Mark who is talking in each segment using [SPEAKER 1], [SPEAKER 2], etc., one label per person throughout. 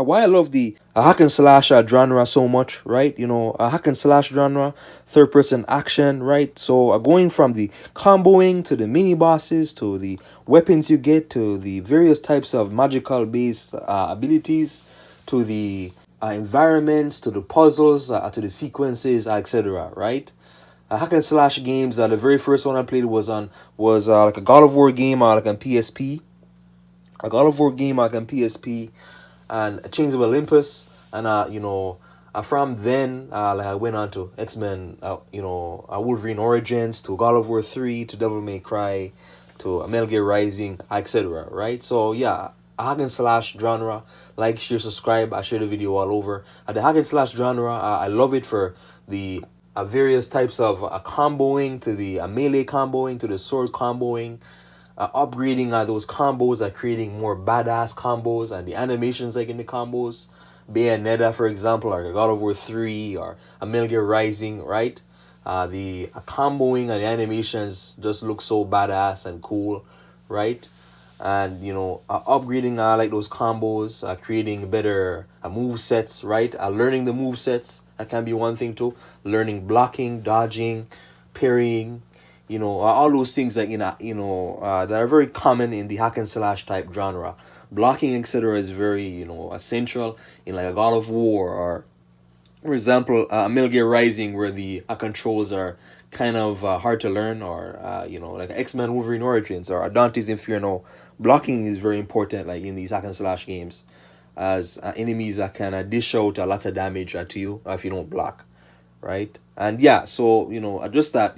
[SPEAKER 1] why I love the hack and slash genre so much, right? A hack and slash genre, third person action, right? So going from the comboing to the mini bosses to the weapons you get to the various types of magical based abilities to the environments to the puzzles to the sequences, etc. Right? Hack and slash games. The very first one I played was like a God of War game, like on PSP. A God of War game, like on PSP, and Chains of Olympus, and from then, like I went on to X-Men, Wolverine Origins, to God of War 3, to Devil May Cry, to Metal Gear Rising, etc. Right? So yeah, a hack and slash genre. Like, share, subscribe. I share the video all over. The hack and slash genre, I love it for the various types of comboing, to the melee comboing, to the sword comboing, upgrading those combos, creating more badass combos, and the animations like in the combos. Bayonetta, for example, or God of War 3, or a Metal Gear Rising, right? The comboing and the animations just look so badass and cool, right? And upgrading like those combos, creating better move sets, right? Learning the move sets, that can be one thing too. Learning blocking, dodging, parrying, all those things that that are very common in the hack and slash type genre. Blocking, etc., is very essential in like a God of War, or for example, Metal Gear Rising, where the controls are kind of hard to learn, or like X-Men Wolverine Origins or Dante's Inferno. Blocking is very important, like in these hack and slash games, as enemies that can dish out a lot of damage to you if you don't block, right? And yeah, so just that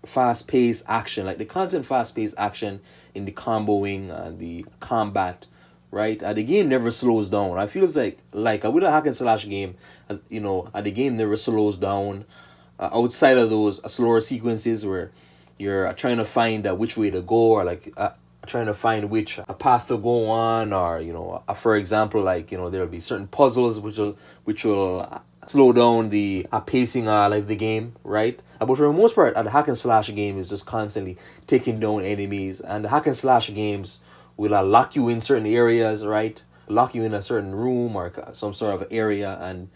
[SPEAKER 1] fast paced action, like the constant fast paced action in the comboing and the combat, right? The game never slows down. I feels like with a hack and slash game, the game never slows down. Outside of those slower sequences where you're trying to find which way to go, or like trying to find which path to go on, or for example, like there'll be certain puzzles which will slow down the pacing like the game, right? But for the most part, the hack and slash game is just constantly taking down enemies, and the hack and slash games will lock you in certain areas, right? Lock you in a certain room or some sort of area, and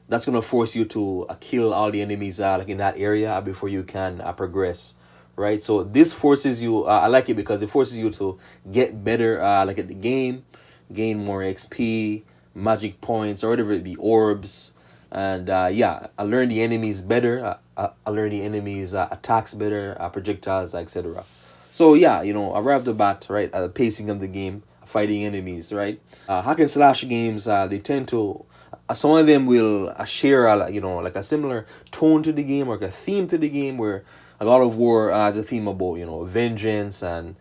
[SPEAKER 1] that's gonna force you to kill all the enemies like in that area before you can progress, right? So this forces you. I like it because it forces you to get better, like at the game, gain more XP, magic points, or whatever it be, orbs, and yeah, I learn the enemies better. I learn the enemies attacks better, projectiles, etc. So yeah, right off the bat, right, the pacing of the game, fighting enemies, right. Hack and slash games, they tend to, some of them will share, like a similar tone to the game, or like a theme to the game, where a God of War has a theme about vengeance, and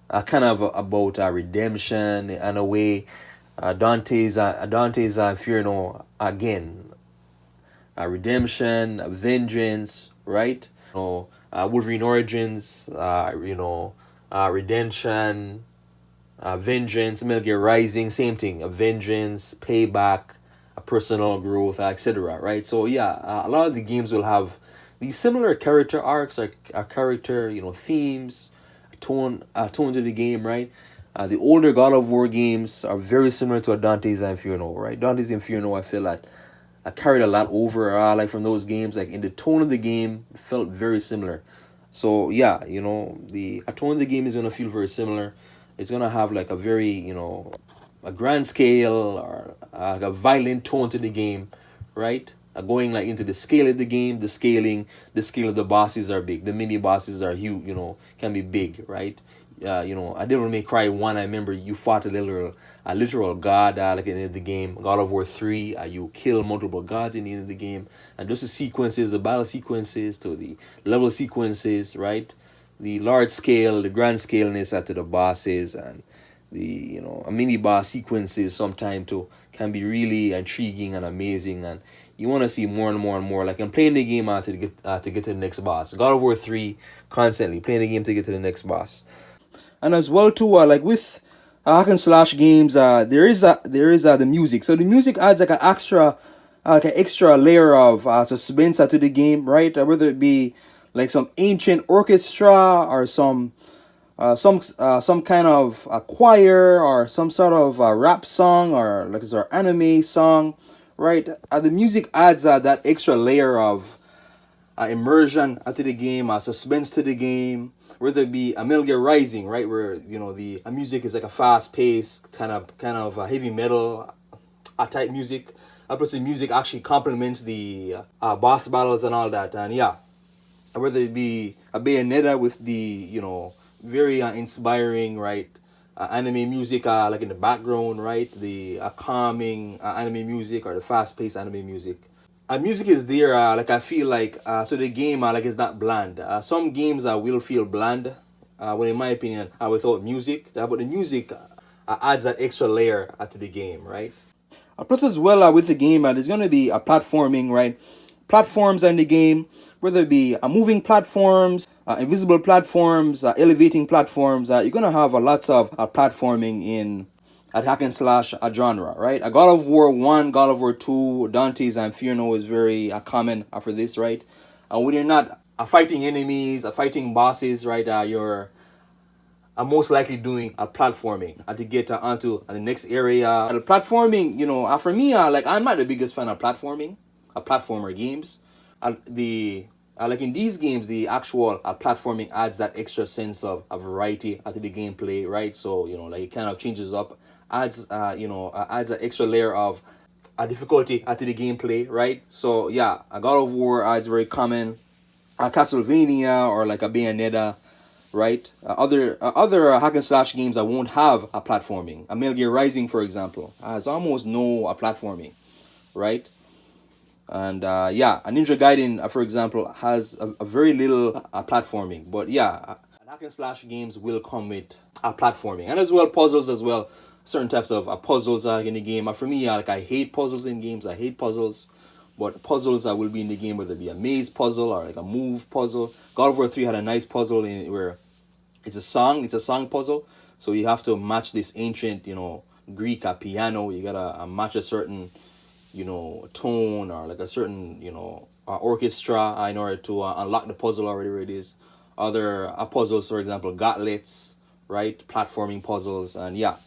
[SPEAKER 1] kind of about redemption in a way. Dante's Inferno, again, redemption, vengeance, right? Wolverine Origins, redemption, vengeance. Metal Gear Rising, same thing, vengeance, payback, personal growth, etc. Right? So yeah, a lot of the games will have these similar character arcs, or character themes, tone to the game, right? The older God of War games are very similar to a Dante's Inferno, right? Dante's Inferno, I feel like I carried a lot over, like from those games, like in the tone of the game felt very similar. So yeah, the tone of the game is gonna feel very similar. It's gonna have like a very a grand scale, or like a violent tone to the game, right? Going like into the scale of the game, the scale of the bosses are big. The mini bosses are huge, can be big, right? I Devil May Cry 1, I remember you fought a literal god, like in the game. God of War 3, you kill multiple gods in the end of the game. And just the sequences, the battle sequences to the level sequences, right? The large scale, the grand scaleness to the bosses, and the mini boss sequences sometimes too can be really intriguing and amazing, and you want to see more and more and more. Like, I'm playing the game to get to the next boss. God of War 3, constantly playing the game to get to the next boss. And as well too, like with hack and slash games, there is the music. So the music adds like an extra layer of suspense to the game, right? Whether it be like some ancient orchestra, or some some kind of a choir or some sort of a rap song or like it's our anime song, right? The music adds that extra layer of immersion to the game, suspense to the game. Whether it be a Metal Gear Rising, right, where the music is like a fast paced kind of heavy metal type music. Plus the music actually complements the boss battles and all that, and yeah, whether it be a Bayonetta with the very inspiring, right, anime music like in the background, right, the calming anime music or the fast paced anime music. Music is there, like I feel like so the game like is not bland. Some games will feel bland, well in my opinion, without music. But the music adds that extra layer to the game, right? Plus as well with the game, there's gonna be a platforming, right? Platforms in the game, whether it be moving platforms, invisible platforms, elevating platforms. You're gonna have lots of platforming in a hack and slash genre, right? A God of War 1, God of War 2, Dante's Inferno is very common for this, right? When you're not fighting enemies, fighting bosses, right? You're most likely doing a platforming to get onto the next area. The platforming, for me, like I'm not the biggest fan of platforming, platformer games. The Like in these games, the actual platforming adds that extra sense of variety to the gameplay, right? So like it kind of changes up, adds an extra layer of difficulty to the gameplay, right? So yeah, a God of War is very common. A Castlevania or like a Bayonetta, right? Other hack and slash games that won't have a platforming. A Metal Gear Rising, for example, has almost no platforming, right? And yeah, a Ninja Gaiden, for example, has a very little platforming. But yeah, hack and slash games will come with platforming and as well puzzles as well. Certain types of puzzles are in the game. For me, like I hate puzzles in games. I hate puzzles. But puzzles will be in the game, whether it be a maze puzzle or like a move puzzle. God of War 3 had a nice puzzle in it where it's a song puzzle. So you have to match this ancient, Greek piano. You gotta match a certain, tone or like a certain, orchestra in order to unlock the puzzle or whatever it is. Other puzzles, for example, gauntlets, right? Platforming puzzles, and yeah.